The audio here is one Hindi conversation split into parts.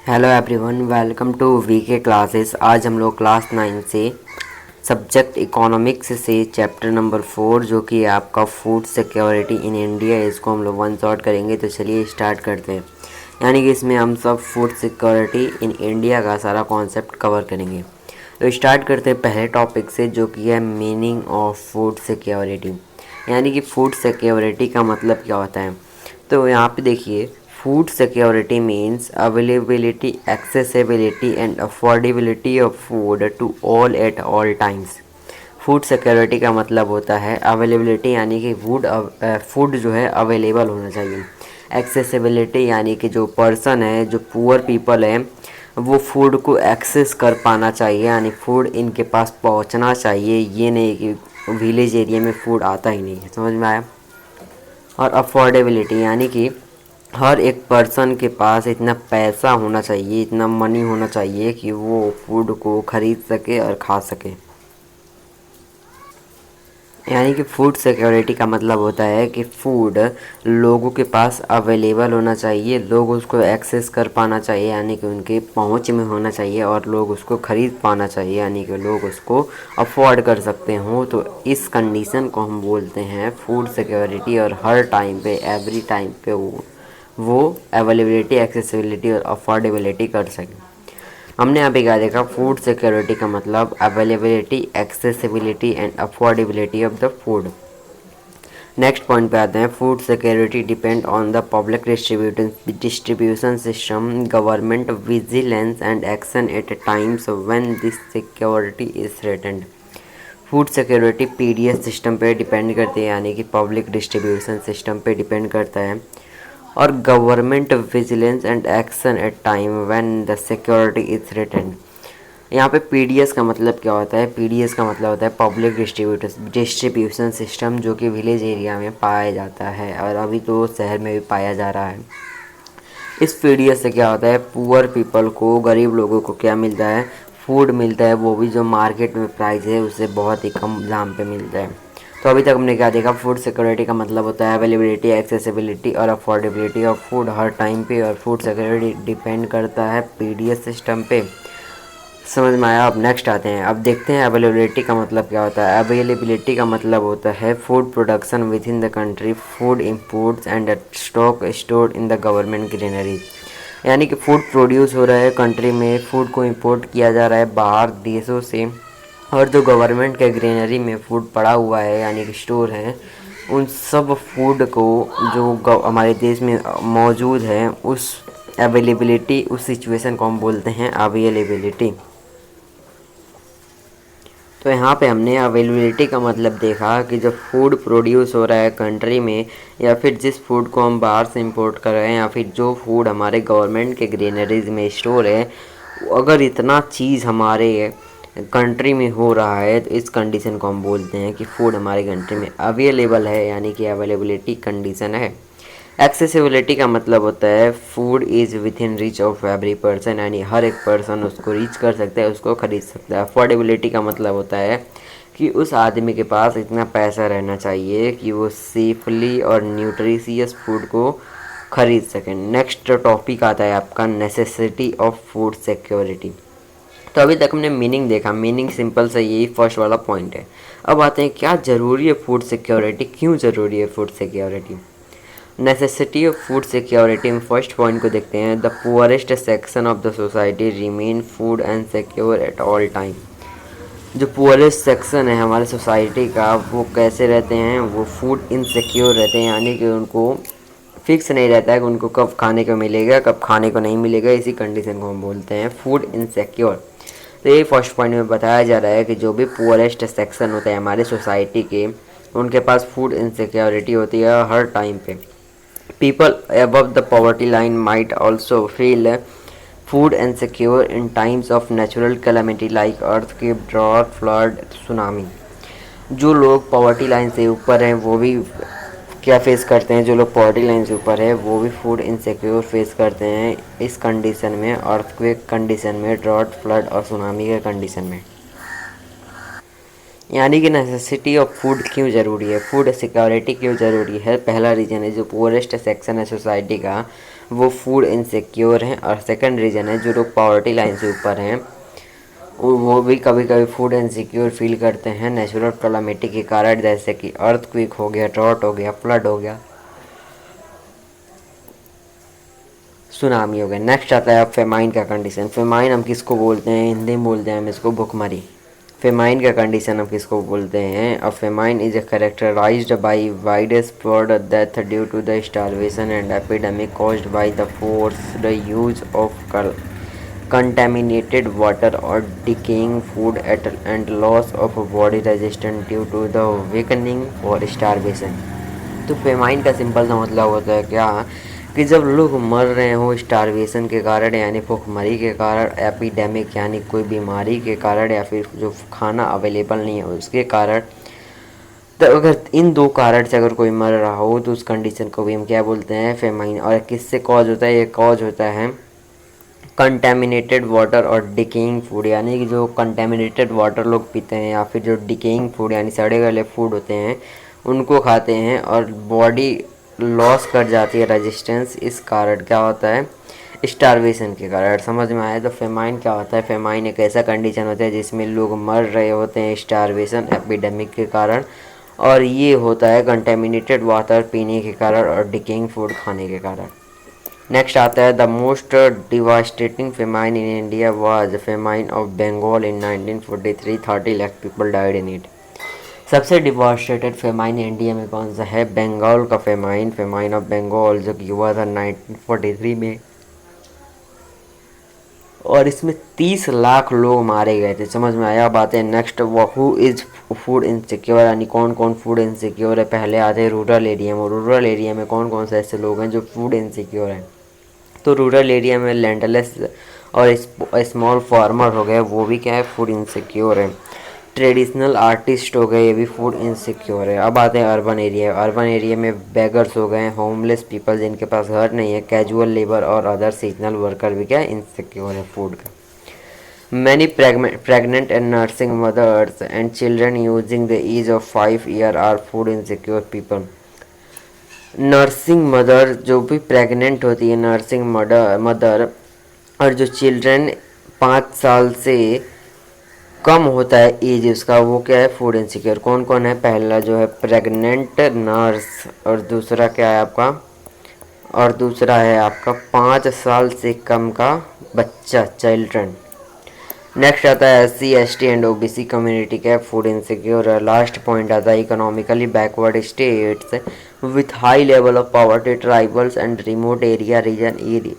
Hello everyone, welcome to VK classes. आज हम लोग क्लास 9 से सब्जेक्ट इकोनॉमिक्स से चैप्टर नंबर 4 जो कि आपका फूड सिक्योरिटी इन इंडिया, इसको हम लोग वन शॉट करेंगे। तो चलिए स्टार्ट करते हैं। यानी कि इसमें हम सब फूड सिक्योरिटी इन इंडिया का सारा कॉन्सेप्ट कवर करेंगे। तो स्टार्ट करते हैं पहले टॉपिक से, जो कि है मीनिंग ऑफ फूड सिक्योरिटी। यानी कि फूड सिक्योरिटी का मतलब क्या होता है। तो यहाँ पे देखिए, food security means availability, accessibility and affordability of food to all at all times. Food security का मतलब होता है अवेलेबिलिटी, यानी कि फूड जो है अवेलेबल होना चाहिए। एक्सेसिबिलिटी यानी कि जो पर्सन है, जो पुअर पीपल है, वो फूड को एक्सेस कर पाना चाहिए, यानी फूड इनके पास पहुंचना चाहिए। ये नहीं कि विलेज एरिया में फूड आता ही नहीं है। समझ में आया। और अफोर्डेबिलिटी यानी कि हर एक पर्सन के पास इतना पैसा होना चाहिए, इतना मनी होना चाहिए कि वो फूड को ख़रीद सके और खा सके। यानी कि फूड सिक्योरिटी का मतलब होता है कि फूड लोगों के पास अवेलेबल होना चाहिए, लोग उसको एक्सेस कर पाना चाहिए, यानी कि उनके पहुंच में होना चाहिए, और लोग उसको ख़रीद पाना चाहिए, यानी कि लोग उसको अफोर्ड कर सकते हों। तो इस कंडीशन को हम बोलते हैं फूड सिक्योरिटी। और हर टाइम पे, एवरी टाइम पे वो अवेलेबिलिटी, एक्सेसिबिलिटी और अफोर्डेबिलिटी कर सकें। हमने अभी क्या देखा, फूड सिक्योरिटी का मतलब availability, accessibility and affordability of the food. Next point पे आते हैं। Food security depend on the public distribution system, government vigilance and action at times when this security is threatened. Food security PDS system पे डिपेंड करती है, यानी कि पब्लिक डिस्ट्रीब्यूशन सिस्टम पे डिपेंड करता है। और government vigilance and action at time when the security is threatened. यहाँ पे पीडीएस का मतलब क्या होता है। पीडीएस का मतलब होता है पब्लिक डिस्ट्रीब्यूशन सिस्टम, जो कि विलेज एरिया में पाया जाता है, और अभी तो शहर में भी पाया जा रहा है। इस पीडीएस से क्या होता है, पुअर पीपल को, गरीब लोगों को क्या मिलता है, फूड मिलता है, वो भी जो मार्केट में प्राइस है उससे बहुत ही कम दाम पे मिलता है। तो अभी तक हमने क्या देखा, फूड सिक्योरिटी का मतलब होता है अवेलेबिलिटी, एक्सेसिबिलिटी और affordability of food her time पे। और फूड सिक्योरिटी डिपेंड करता है पीडीएस सिस्टम पे। समझ में आया। अब नेक्स्ट आते हैं। अब देखते हैं अवेलेबिलिटी का मतलब क्या होता है। अवेलेबिलिटी का मतलब होता है food production with in the country, food imports and stock stored in the government granaries. यानी कि फूड प्रोड्यूस हो रहा है कंट्री में, फूड को इंपोर्ट किया जा रहा है बाहर देशों से, और जो गवर्नमेंट के ग्रेनरी में फूड पड़ा हुआ है, यानी कि स्टोर है, उन सब फूड को जो हमारे देश में मौजूद है, उस अवेलेबिलिटी, उस सिचुएशन को हम बोलते हैं अवेलेबिलिटी। तो यहाँ पे हमने अवेलेबिलिटी का मतलब देखा कि जब फूड प्रोड्यूस हो रहा है कंट्री में, या फिर जिस फूड को हम बाहर से इंपोर्ट कर रहे हैं, या फिर जो फूड हमारे गवर्नमेंट के ग्रेनरीज में स्टोर है, अगर इतना चीज़ हमारे कंट्री में हो रहा है, तो इस कंडीशन को हम बोलते हैं कि फूड हमारे कंट्री में अवेलेबल है, यानी कि अवेलेबिलिटी कंडीशन है। एक्सेसिबिलिटी का मतलब होता है food is with in reach of every person, यानी हर एक पर्सन उसको रीच कर सकता है, उसको ख़रीद सकता है। अफोर्डेबिलिटी का मतलब होता है कि उस आदमी के पास इतना पैसा रहना चाहिए कि वो सेफली और न्यूट्रिशियस फूड को ख़रीद सकें। नेक्स्ट टॉपिक आता है आपका नेसेसिटी ऑफ फूड सिक्योरिटी। तो अभी तक हमने मीनिंग देखा। मीनिंग सिंपल से यही फर्स्ट वाला पॉइंट है। अब आते हैं क्या ज़रूरी है फूड सिक्योरिटी, क्यों ज़रूरी है food security. Necessity of food security में फर्स्ट पॉइंट को देखते हैं। The poorest section of the society remain food and secure at all time. जो पुअरेस्ट सेक्शन है हमारे सोसाइटी का, वो कैसे रहते हैं, वो फूड इनसिक्योर रहते हैं, यानी कि उनको फिक्स नहीं रहता है कि उनको कब खाने को मिलेगा, कब खाने को नहीं मिलेगा। इसी कंडीशन को हम बोलते हैं फूड इनसिक्योर। तो ये फर्स्ट पॉइंट में बताया जा रहा है कि जो भी पुअरेस्ट सेक्शन होते हैं हमारे सोसाइटी के, उनके पास फूड इनसिक्योरिटी होती है हर टाइम पे। People above the poverty line might also feel food insecure in times of natural calamity like earthquake, drought, flood, tsunami. जो लोग पॉवर्टी लाइन से ऊपर हैं वो भी क्या फेस करते हैं, जो लोग पॉवर्टी लाइन से ऊपर है वो भी फूड इनसिक्योर फेस करते हैं इस कंडीशन में, अर्थक्वेक कंडीशन में, ड्रॉट, फ्लड और सुनामी के कंडीशन में। यानी कि नेसेसिटी ऑफ फूड क्यों ज़रूरी है, फूड सिक्योरिटी क्यों ज़रूरी है। पहला रीज़न है जो पुअरेस्ट सेक्शन है सोसाइटी का, वो फूड इनसिक्योर हैं। और सेकंड रीज़न है जो लोग पॉवर्टी लाइन से ऊपर हैं वो भी कभी कभी फूड इनसिक्योर फील करते हैं नेचुरल कैलामिटी के कारण, जैसे कि अर्थक्वेक हो गया, ड्रॉट हो गया, फ्लड हो गया, सुनामी हो गया। नेक्स्ट आता है अब फेमाइन का कंडीशन। फेमाइन हम किसको बोलते हैं, हिंदी में बोलते हैं हम इसको भुखमरी। फेमाइन का कंडीशन हम किसको बोलते हैं, a famine is characterised by widespread death due to the starvation and epidemic caused by the forced use of contaminated water or decaying food and loss of body resistance due to the weakening or starvation। तो फेमाइन का सिंपल सा मतलब होता है क्या कि जब लोग मर रहे हो स्टारवेशन के कारण यानी भूखमरी के कारण, एपिडेमिक यानी कोई बीमारी के कारण, या फिर जो खाना अवेलेबल नहीं है उसके कारण, तो अगर इन दो कारण से अगर कोई मर रहा हो तो उस कंडीशन को भी हम क्या बोलते हैं, फेमाइन। और किससे कॉज होता है, ये कॉज होता है कंटेमिनेटेड वाटर और डिकेइंग फूड, यानी कि जो कंटेमिनेटेड वाटर लोग पीते हैं या फिर जो डिकेइंग फूड यानी सड़े गले फूड होते हैं उनको खाते हैं और बॉडी लॉस कर जाती है रेजिस्टेंस, इस कारण क्या होता है, स्टारवेशन के कारण। समझ में आया। तो फेमाइन क्या होता है, फेमाइन एक ऐसा कंडीशन होता है जिसमें लोग मर रहे होते हैं स्टारवेशन एपिडेमिक के कारण, और ये होता है कंटेमिनेटेड वाटर पीने के कारण और डिकेइंग फूड खाने के कारण। नेक्स्ट आता है the most devastating famine in India was famine of Bengal in 1943, 30 lakh people died in it. सबसे डिवास्टेटेड फेमाइन इंडिया में कौन सा है, बंगाल का फेमाइन, फेमाइन ऑफ बंगाल, जो कि हुआ था 1943 में, और इसमें 30 लाख लोग मारे गए थे। समझ में आया। बात है next, who is food insecure, यानी कौन कौन फूड इनसिक्योर है। पहले आते हैं रूरल एरिया में। रूरल एरिया में कौन कौन से ऐसे लोग हैं जो फूड इनसिक्योर हैं, तो रूरल एरिया में लैंडलेस और स्मॉल फार्मर हो गए, वो भी क्या है, फूड इनसिक्योर है। ट्रेडिशनल आर्टिस्ट हो गए, ये भी फूड इनसिक्योर है। अब आते हैं अर्बन एरिया। अर्बन एरिया में बेगर्स हो गए, होमलेस पीपल जिनके पास घर नहीं है, कैजुअल लेबर और अदर सीजनल वर्कर भी क्या इनसिक्योर है फूड का। Many pregnant and nursing mothers and children using the age of 5 year are food insecure people. Nursing mother जो भी प्रेग्नेंट होती है, नर्सिंग मदर और जो चिल्ड्रन 5 साल से कम होता है एज उसका, वो क्या है, फूड इनसिक्योर। कौन कौन है, पहला जो है प्रेग्नेंट नर्स, और दूसरा क्या है आपका, और दूसरा है आपका 5 साल से कम का बच्चा, चिल्ड्रन। नेक्स्ट आता है SC ST and OBC community का फूड इनसिक्योर। लास्ट पॉइंट आता है economically backward states with high level of poverty, tribals and remote area region area.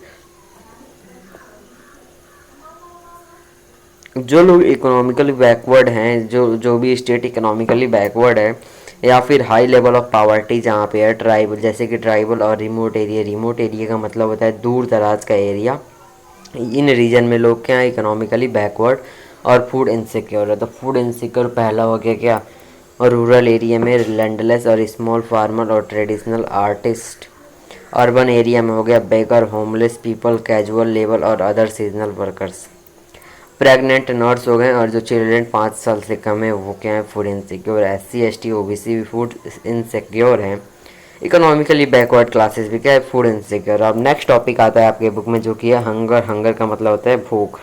जो लोग इकोनॉमिकली बैकवर्ड हैं, जो भी स्टेट इकोनॉमिकली बैकवर्ड है या फिर हाई लेवल ऑफ पॉवर्टी जहाँ पे है, ट्राइबल, जैसे कि ट्राइबल और रिमोट एरिया। रिमोट एरिया का मतलब होता है दूर दराज का एरिया। इन रीजन में लोग क्या है, इकोनॉमिकली बैकवर्ड और फूड इनसिक्योर है। तो फूड इनसिक्योर पहला हो गया क्या, और रूरल एरिया में लैंडलेस और स्मॉल फार्मर और ट्रेडिशनल आर्टिस्ट। अर्बन एरिया में हो गया बेगर, होमलेस पीपल, कैजुअल लेबर और other seasonal workers. Pregnant nurse हो गए, और जो चिल्ड्रेन 5 साल से कम है वो क्या है, food insecure. SC ST OBC भी फूड इनसिक्योर है। इकोनॉमिकली बैकवर्ड क्लासेस भी क्या है, फूड इनसिक्योर। अब नेक्स्ट टॉपिक आता है आपके बुक में जो कि है हंगर। हंगर का मतलब होता है भूख।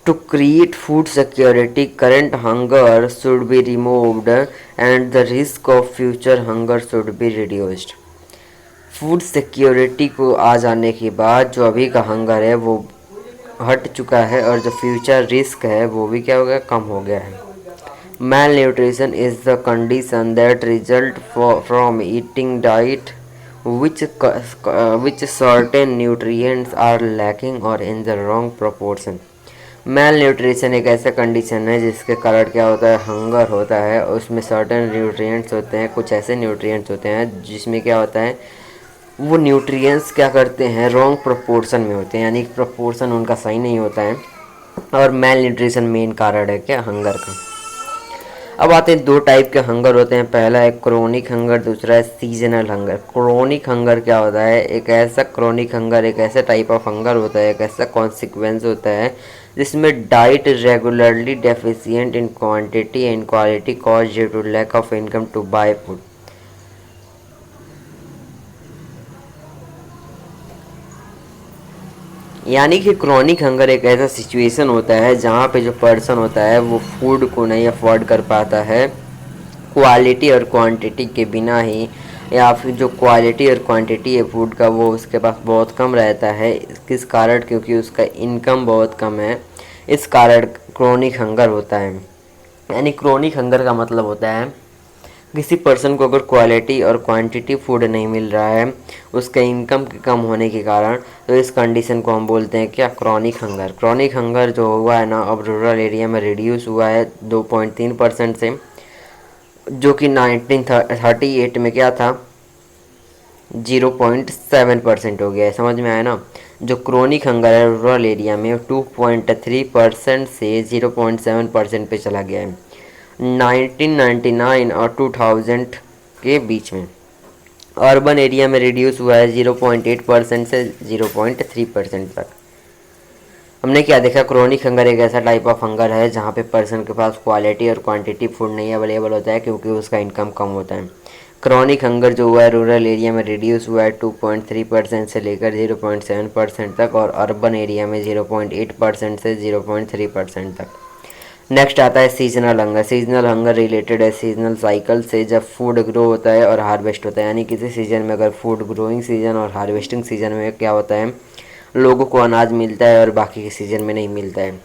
To create food security current hunger should be removed and the risk of future hunger should be reduced. Food security को आ जाने के बाद जो अभी का हंगर है वो हट चुका है, और जो फ्यूचर रिस्क है वो भी क्या हो गया, कम हो गया है। Malnutrition is the condition that result from eating diet which certain nutrients are lacking or in the wrong proportion। Mail nutrition एक ऐसा कंडीशन है जिसके कारण क्या होता है, हंगर होता है। उसमें सर्टेन न्यूट्रिएंट्स होते हैं, कुछ ऐसे न्यूट्रिएंट्स होते हैं जिसमें क्या होता है, वो न्यूट्रिएंट्स क्या करते हैं, रॉन्ग प्रोपोर्शन में होते हैं, यानी प्रोपोर्शन उनका सही नहीं होता है। और मेल न्यूट्रिशन मेन कारण है क्या, हंगर का। अब आते हैं दो टाइप के हंगर होते हैं। पहला है क्रोनिक हंगर, दूसरा है सीजनल हंगर। क्रोनिक हंगर क्या होता है, एक ऐसा क्रोनिक हंगर एक ऐसा टाइप ऑफ हंगर होता है, एक ऐसा कॉन्सिक्वेंस होता है जिसमें diet regularly deficient in quantity and quality cause due to lack of income to buy food. यानी कि क्रॉनिक हंगर एक ऐसा सिचुएशन होता है जहाँ पे जो पर्सन होता है वो फूड को नहीं अफोर्ड कर पाता है क्वालिटी और क्वांटिटी के बिना ही, या फिर जो क्वालिटी और क्वांटिटी है फूड का वो उसके पास बहुत कम रहता है। किस कारण? क्योंकि उसका इनकम बहुत कम है, इस कारण क्रॉनिक हंगर होता है। यानी क्रॉनिक हंगर का मतलब होता है किसी पर्सन को अगर क्वालिटी और क्वांटिटी फूड नहीं मिल रहा है उसके इनकम के कम होने के कारण, तो इस कंडीशन को हम बोलते हैं क्या? Chronic hunger. क्रॉनिक हंगर जो हुआ है ना, अब रूरल एरिया में रिड्यूस हुआ है 2.3% से, जो कि 1938 में क्या था, 0.7% हो गया है। समझ में आया ना? जो क्रोनिक हंगर है रूरल एरिया में 2.3% से 0.7% पे चला गया है 1999 और 2000 के बीच में। अर्बन एरिया में रिड्यूस हुआ है 0.8% से 0.3% तक। हमने क्या देखा? क्रोनिक हंगर एक ऐसा टाइप ऑफ हंगर है जहाँ पे पर्सन के पास क्वालिटी और क्वांटिटी फूड नहीं अवेलेबल होता है क्योंकि उसका इनकम कम होता है। क्रॉनिक हंगर जो हुआ है रूरल एरिया में रिड्यूस हुआ है 2.3% से लेकर 0.7% तक, और अर्बन एरिया में 0.8% से 0.3% तक। नेक्स्ट आता है seasonal hunger. Seasonal hunger related है सीजनल साइकिल से, जब फूड ग्रो होता है और हार्वेस्ट होता है। यानी किसी सीजन में अगर फूड ग्रोइंग सीजन और हार्वेस्टिंग सीजन में क्या होता है, लोगों को अनाज मिलता है और बाकी के सीजन में नहीं मिलता है।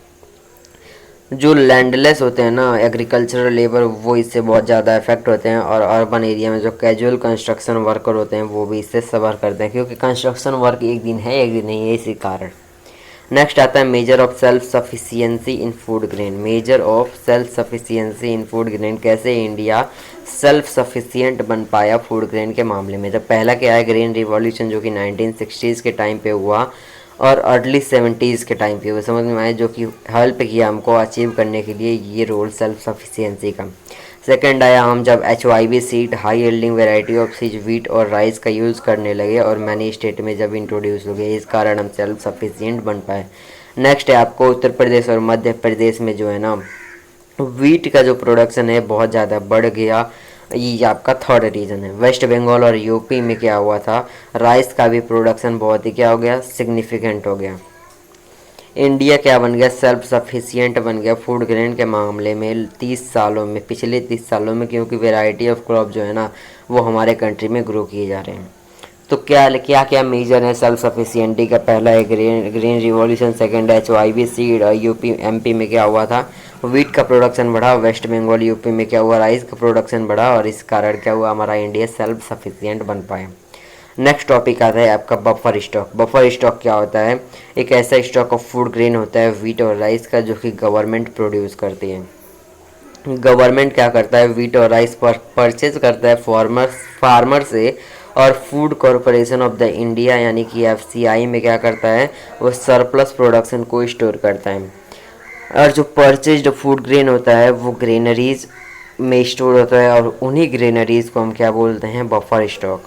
जो लैंडलेस होते हैं ना एग्रीकल्चरल लेबर, वो इससे बहुत ज़्यादा इफेक्ट होते हैं, और अर्बन एरिया में जो कैजुअल कंस्ट्रक्शन वर्कर होते हैं वो भी इससे सफ़र करते हैं, क्योंकि कंस्ट्रक्शन वर्क एक दिन है एक दिन नहीं है, इसी कारण। नेक्स्ट आता है measure of self sufficiency in food grain. Measure of self sufficiency in food grain, कैसे इंडिया सेल्फ सफिशियंट बन पाया फूड ग्रेन के मामले में। जब पहला क्या है, ग्रेन रिवॉल्यूशन जो कि 1960s के टाइम पे हुआ और अर्ली 70s के टाइम पे वो समझ में आए, जो कि हेल्प किया हमको अचीव करने के लिए ये रोल सेल्फ सफिशियंसी का। सेकंड आया हम जब HYV seed high yielding variety of सीज व्हीट और राइस का यूज़ करने लगे और मैनी स्टेट में जब इंट्रोड्यूस हो गए, इस कारण हम सेल्फ सफिशियंट बन पाए। नेक्स्ट है आपको उत्तर प्रदेश और मध्य प्रदेश में जो है ना व्हीट का जो प्रोडक्शन है बहुत ज़्यादा बढ़ गया, ये आपका थर्ड रीज़न है। वेस्ट बंगाल और यूपी में क्या हुआ था, राइस का भी प्रोडक्शन बहुत ही क्या हो गया, सिग्निफिकेंट हो गया। इंडिया क्या बन गया, सेल्फ सफिशिएंट बन गया फूड ग्रेन के मामले में 30 सालों में, पिछले 30 सालों में, क्योंकि वैरायटी ऑफ क्रॉप जो है ना वो हमारे कंट्री में ग्रो किए जा रहे हैं। तो क्या क्या क्या मेजर है सेल्फ सफिशिएंटी का? पहला है green revolution, second HYV seed, और यूपी एमपी में क्या हुआ था, व्हीट का प्रोडक्शन बढ़ा। वेस्ट बंगाल यूपी में क्या हुआ, राइस का प्रोडक्शन बढ़ा, और इस कारण क्या हुआ, हमारा इंडिया सेल्फ सफिशिएंट बन पाया। नेक्स्ट टॉपिक आता है आपका बफर स्टॉक। बफर स्टॉक क्या होता है, एक ऐसा स्टॉक ऑफ फूड ग्रेन होता है व्हीट और राइस का जो कि गवर्नमेंट प्रोड्यूस करती है। गवर्नमेंट क्या करता है, व्हीट और राइस पर परचेज करता है फार्मर से, और food corporation of the India यानी कि FCI में क्या करता है, वो सरप्लस प्रोडक्शन को स्टोर करता है। और जो परचेज्ड फूड ग्रेन होता है वो ग्रेनरीज में स्टोर होता है, और उन्हीं ग्रेनरीज को हम क्या बोलते हैं, बफर स्टॉक।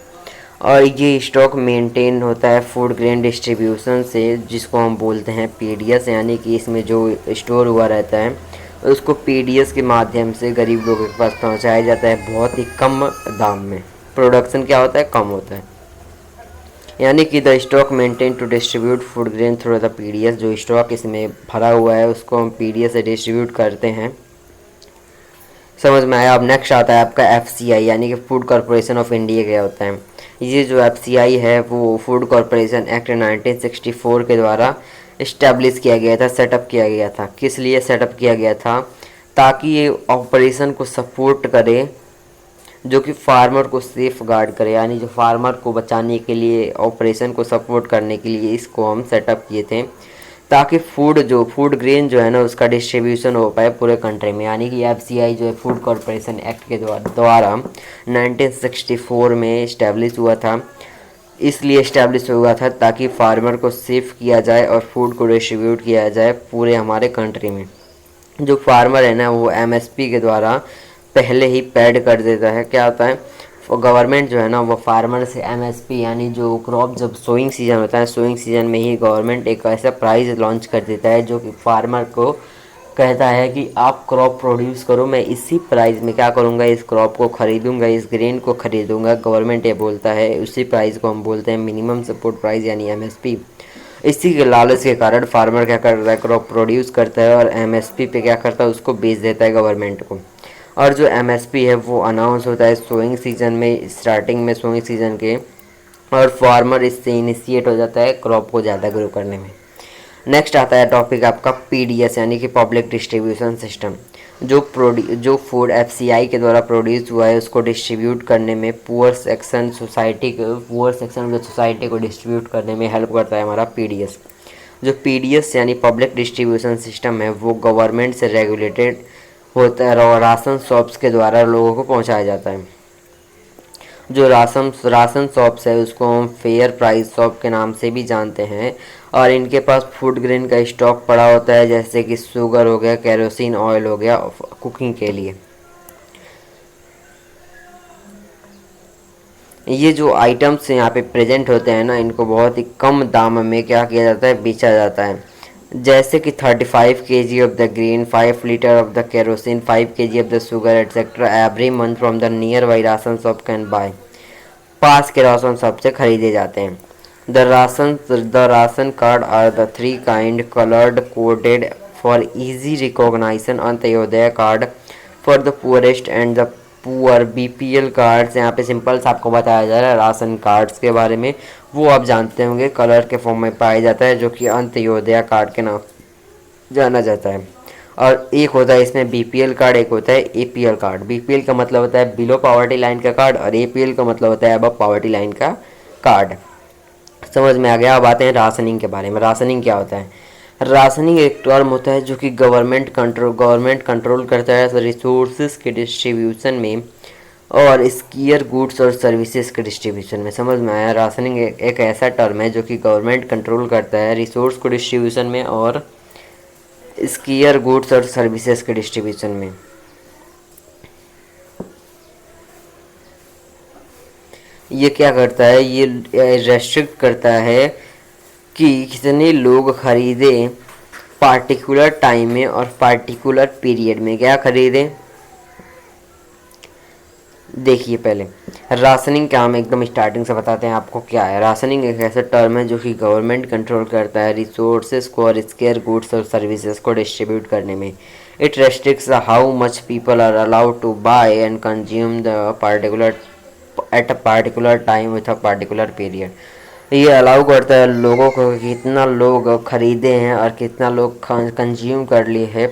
और ये स्टॉक मेंटेन होता है फूड ग्रेन डिस्ट्रीब्यूशन से, जिसको हम बोलते हैं PDS, यानी कि इसमें जो स्टोर हुआ रहता है उसको PDS के माध्यम से गरीब लोगों के पास पहुंचाया जाता है बहुत ही कम दाम में। प्रोडक्शन क्या होता है, कम होता है। यानी कि the stock maintain to distribute food grain through the PDS, जो स्टॉक इसमें भरा हुआ है उसको हम PDS से डिस्ट्रीब्यूट करते हैं। समझ में आया? अब नेक्स्ट आता है आपका FCI, यानी कि फूड कॉरपोरेशन ऑफ इंडिया क्या होता है। ये जो FCI है वो फूड कॉरपोरेशन एक्ट 1964 के द्वारा इस्टेब्लिश किया गया था, सेटअप किया गया था। किस लिए सेटअप किया गया था, ताकि ये ऑपरेशन को सपोर्ट करे, जो कि फार्मर को सेफ गार्ड करे, यानी जो फार्मर को बचाने के लिए, ऑपरेशन को सपोर्ट करने के लिए इसको हम सेटअप किए थे, ताकि फूड ग्रेन जो है ना उसका डिस्ट्रीब्यूशन हो पाए पूरे कंट्री में। यानी कि FCI जो है फूड कॉरपोरेशन एक्ट के द्वारा 1964 में इस्टेब्लिश हुआ था। इसलिए इस्टेब्लिश हुआ था ताकि फार्मर को सेफ किया जाए और फूड को डिस्ट्रीब्यूट किया जाए पूरे हमारे कंट्री में। जो फार्मर है ना वो MSP के द्वारा पहले ही पेड कर देता है। क्या होता है, गवर्नमेंट जो है ना वो फार्मर से MSP, यानी जो क्रॉप जब सोइंग सीजन होता है, सोइंग सीजन में ही गवर्नमेंट एक ऐसा प्राइस लॉन्च कर देता है जो कि फार्मर को कहता है कि आप क्रॉप प्रोड्यूस करो, मैं इसी प्राइस में क्या करूँगा, इस क्रॉप को खरीदूंगा, इस ग्रेन को खरीदूंगा। गवर्नमेंट ये बोलता है, उसी प्राइस को हम बोलते हैं मिनिमम सपोर्ट प्राइस यानी MSP। इसी के लालच के कारण फार्मर क्या करता है, क्रॉप प्रोड्यूस करता है और एमएसपी पे क्या करता है, उसको बेच देता है गवर्नमेंट को। और जो एमएसपी है वो अनाउंस होता है सोइंग सीजन में, स्टार्टिंग में सोइंग सीजन के, और फार्मर इससे इनिशिएट हो जाता है क्रॉप को ज़्यादा ग्रो करने में। नेक्स्ट आता है टॉपिक आपका पीडीएस यानी कि पब्लिक डिस्ट्रीब्यूशन सिस्टम। जो फूड एफसीआई के द्वारा प्रोड्यूस हुआ है उसको डिस्ट्रीब्यूट करने में, पुअर सेक्शन ऑफ सोसाइटी को डिस्ट्रीब्यूट करने में हेल्प करता है हमारा पीडीएस। जो पीडीएस यानी पब्लिक डिस्ट्रीब्यूशन सिस्टम है वो गवर्नमेंट से रेगुलेटेड होता है और राशन शॉप्स के द्वारा लोगों को पहुंचाया जाता है। जो राशन शॉप्स है उसको हम फेयर प्राइस शॉप के नाम से भी जानते हैं, और इनके पास फूड ग्रेन का स्टॉक पड़ा होता है, जैसे कि शुगर हो गया, केरोसिन ऑयल हो गया कुकिंग के लिए। ये जो आइटम्स यहाँ पे प्रेजेंट होते हैं ना, इनको बहुत ही कम दाम में क्या किया जाता है, बेचा जाता है। जैसे कि 35 kg of the grain, 5 litre of the kerosene, 5 kg of the sugar etcetera every month from the nearby ration shop can buy. पास के राशन शॉप से खरीदे जाते हैं। The ration card are the 3 kind colored coded for easy recognition। Antyodaya card for the poorest and the poor, BPL cards. यहाँ पे सिंपल से आपको बताया जा रहा है राशन कार्ड्स के बारे में, वो आप जानते होंगे, कलर के फॉर्म में पाया जाता है, जो कि अंत्योदय कार्ड के नाम जाना जाता है। और एक होता है इसमें बीपीएल कार्ड, एक होता है एपीएल कार्ड। बीपीएल का मतलब होता है बिलो पॉवर्टी लाइन का कार्ड, और एपीएल का मतलब होता है अबव पॉवर्टी लाइन का कार्ड। समझ में आ गया। अब आते हैं राशनिंग के बारे में। राशनिंग क्या होता है? राशनिंग एक टर्म होता है जो कि गवर्नमेंट कंट्रोल करता है रिसोर्सेज के डिस्ट्रीब्यूशन में और स्कियर गुड्स और सर्विसेज के डिस्ट्रीब्यूशन में। समझ में आया। राशनिंग एक ऐसा टर्म है जो कि गवर्नमेंट कंट्रोल करता है रिसोर्स को डिस्ट्रीब्यूशन में और स्कियर गुड्स और सर्विसेज के डिस्ट्रीब्यूशन में। ये क्या करता है? ये रेस्ट्रिक्ट करता है कि कितने लोग खरीदें पार्टिकुलर टाइम में और पार्टिकुलर पीरियड में। क्या खरीदें? देखिए पहले राशनिंग क्या, हम एकदम स्टार्टिंग से बताते हैं आपको क्या है। राशनिंग एक ऐसा टर्म है जो कि गवर्नमेंट कंट्रोल करता है रिसोर्सेज को और स्केयर गुड्स और सर्विसेज को डिस्ट्रीब्यूट करने में। It restricts how much people are allowed to buy and consume the particular at a particular time with a particular period. ये अलाउ करता है लोगों को कितना लोग खरीदे हैं और कितना लोग कंज्यूम कर लिए है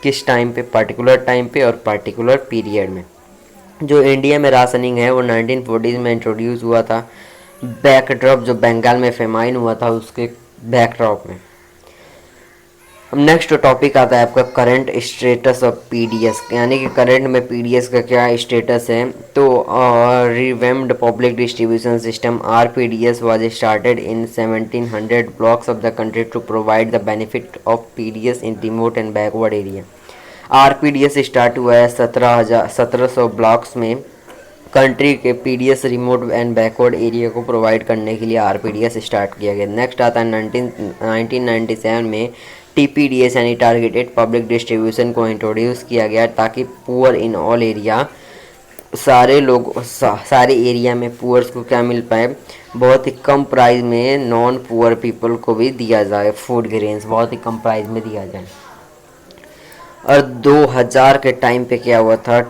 किस टाइम पे, पार्टिकुलर टाइम पे और पार्टिकुलर पीरियड में। जो इंडिया में राशनिंग है वो 1940s में इंट्रोड्यूस हुआ था, बैकड्रॉप जो बंगाल में फेमाइन हुआ था उसके बैकड्रॉप में। अब नेक्स्ट टॉपिक आता है आपका करंट स्टेटस ऑफ पीडीएस, यानी कि करंट में पीडीएस का क्या स्टेटस है। तो revamped public distribution system RPDS was started in 1700 blocks of the country to provide the benefit of PDS in remote and backward area. RPDS start हुआ है 1700 ब्लॉक्स में कंट्री के PDS remote and backward area को प्रोवाइड करने के लिए आरपीडीएस स्टार्ट किया गया। नेक्स्ट आता है 1997 में टीपीडीएस यानी टारगेटेड पब्लिक डिस्ट्रीब्यूशन को इंट्रोड्यूस किया गया ताकि पुअर इन ऑल एरिया, सारे एरिया में पुअर्स को क्या मिल पाए, बहुत ही कम प्राइस में नॉन पुअर पीपल को भी दिया जाए, फूड ग्रेन्स बहुत ही कम प्राइस में दिया जाए। और 2000 के टाइम पे क्या हुआ था,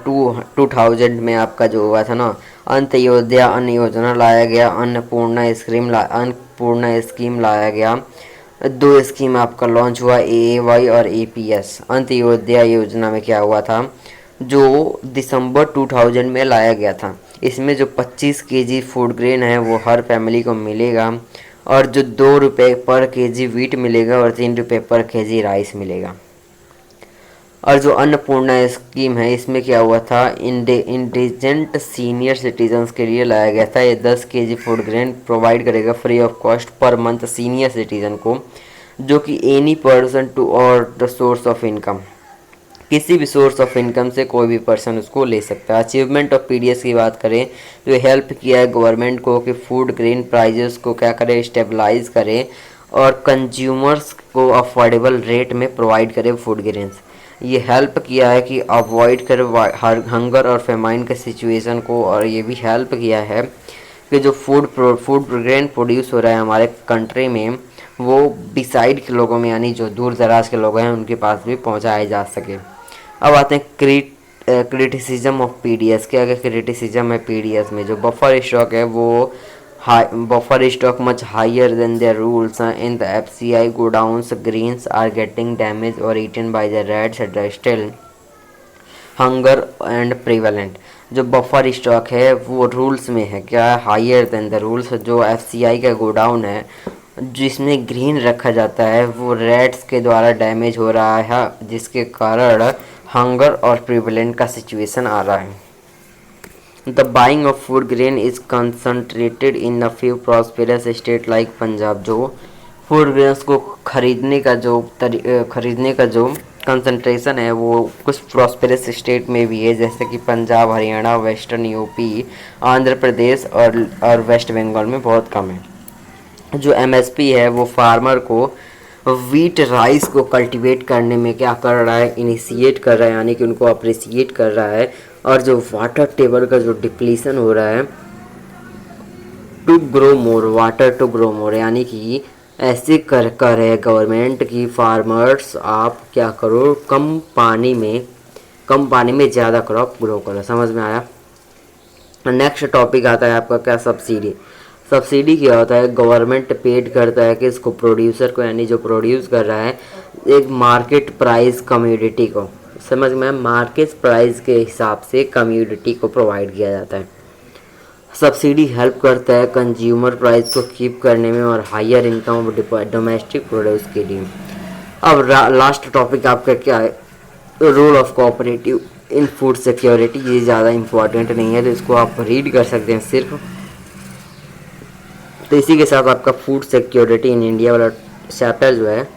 2000 में आपका जो हुआ था ना, अंत्योदय अन्न योजना लाया गया, अन्नपूर्णा स्कीम लाया गया। 2 स्कीम आपका लॉन्च हुआ, एएवाई और एपीएस। अंत्योदय योजना में क्या हुआ था, जो दिसंबर 2000 में लाया गया था। इसमें जो 25 केजी फूड ग्रेन है वो हर फैमिली को मिलेगा, और जो 2 रुपये पर केजी वीट मिलेगा और 3 रुपये पर केजी राइस मिलेगा। और जो अन्नपूर्णा स्कीम है इसमें क्या हुआ था, इंडिजेंट सीनियर सिटीजन्स के लिए लाया गया था। ये 10 केजी फूड ग्रेन प्रोवाइड करेगा free of cost per month senior citizen को, जो कि एनी पर्सन टू और द सोर्स ऑफ इनकम, किसी भी सोर्स ऑफ इनकम से कोई भी पर्सन उसको ले सकता है। अचीवमेंट ऑफ पीडीएस की बात करें तो हेल्प किया है गवर्नमेंट को कि फूड ग्रेन प्राइजेस को क्या करे, स्टेबलाइज करे और कंज्यूमर्स को अफोर्डेबल रेट में प्रोवाइड करे फूड ग्रेन्स। ये हेल्प किया है कि अवॉइड करे हंगर और फेमाइन के सिचुएशन को, और ये भी हेल्प किया है कि जो फूड ग्रेन प्रोड्यूस हो रहा है हमारे कंट्री में वो डिसाइड के लोगों में यानी जो दूर दराज के लोग हैं उनके पास भी पहुंचाया जा सके। अब आते हैं क्रिटिसिज्म ऑफ पीडीएस के। अगर क्रिटिसिज्म है पीडीएस में, जो बफर स्टॉक है वो buffer stock much higher than their rules in the FCI godowns, grains are getting damage और eaten by the rats at the still hunger and prevalent. जो बफर स्टॉक है वो रूल्स में है क्या, हायर देन द रूल्स। जो एफसीआई का गोडाउन है जिसमें ग्रीन रखा जाता है वो रेड्स के द्वारा डैमेज हो रहा है, जिसके कारण हंगर और प्रिवेलेंट का सिचुएशन आ रहा है। The buying of food grain is concentrated in a few prosperous state like Punjab. जो फूड ग्रेन्स को खरीदने का जो कंसंट्रेशन है वो कुछ प्रॉस्पेरस स्टेट में भी है, जैसे कि पंजाब, हरियाणा, वेस्टर्न यूपी, आंध्र प्रदेश और वेस्ट बंगाल में बहुत कम है। जो एमएसपी है वो फार्मर को वीट राइस को कल्टीवेट करने में क्या कर रहा है, इनिशिएट कर रहा है, यानी कि उनको अप्रिसिएट कर रहा है। और जो वाटर टेबल का जो डिप्लीशन हो रहा है, to grow more water to grow more, यानी कि ऐसे कर है गवर्नमेंट की फार्मर्स आप क्या करो, कम पानी में ज़्यादा क्रॉप ग्रो करो। समझ में आया। नेक्स्ट टॉपिक आता है आपका क्या, सब्सिडी। सब्सिडी क्या होता है, गवर्नमेंट पेड करता है कि इसको प्रोड्यूसर को, यानी जो प्रोड्यूस कर रहा है, एक मार्केट प्राइस कम्योडिटी को, समझ में, मार्केट प्राइस के हिसाब से कम्योडिटी को प्रोवाइड किया जाता है। सब्सिडी हेल्प करता है कंज्यूमर प्राइस को कीप करने में और हायर इनकम डोमेस्टिक प्रोड्यूस के लिए। अब लास्ट टॉपिक आपका क्या है, role of cooperative in food security. ये ज़्यादा इम्पोर्टेंट नहीं है तो इसको आप रीड कर सकते हैं सिर्फ। तो इसी के साथ आपका फूड सिक्योरिटी इन इंडिया वाला चैप्टर जो है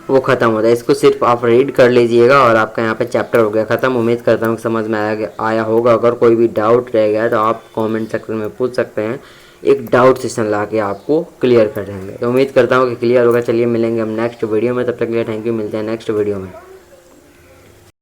वो ख़त्म होता है। इसको सिर्फ आप रीड कर लीजिएगा और आपका यहाँ पे चैप्टर हो गया ख़त्म। उम्मीद करता हूँ समझ में आया होगा। अगर कोई भी डाउट रह गया तो आप कमेंट सेक्शन में पूछ सकते हैं, एक डाउट सेशन ला के आपको क्लियर कर देंगे। तो उम्मीद करता हूँ कि क्लियर होगा। चलिए मिलेंगे हम नेक्स्ट वीडियो में, तब तक के लिए थैंक यू, मिलते हैं नेक्स्ट वीडियो में।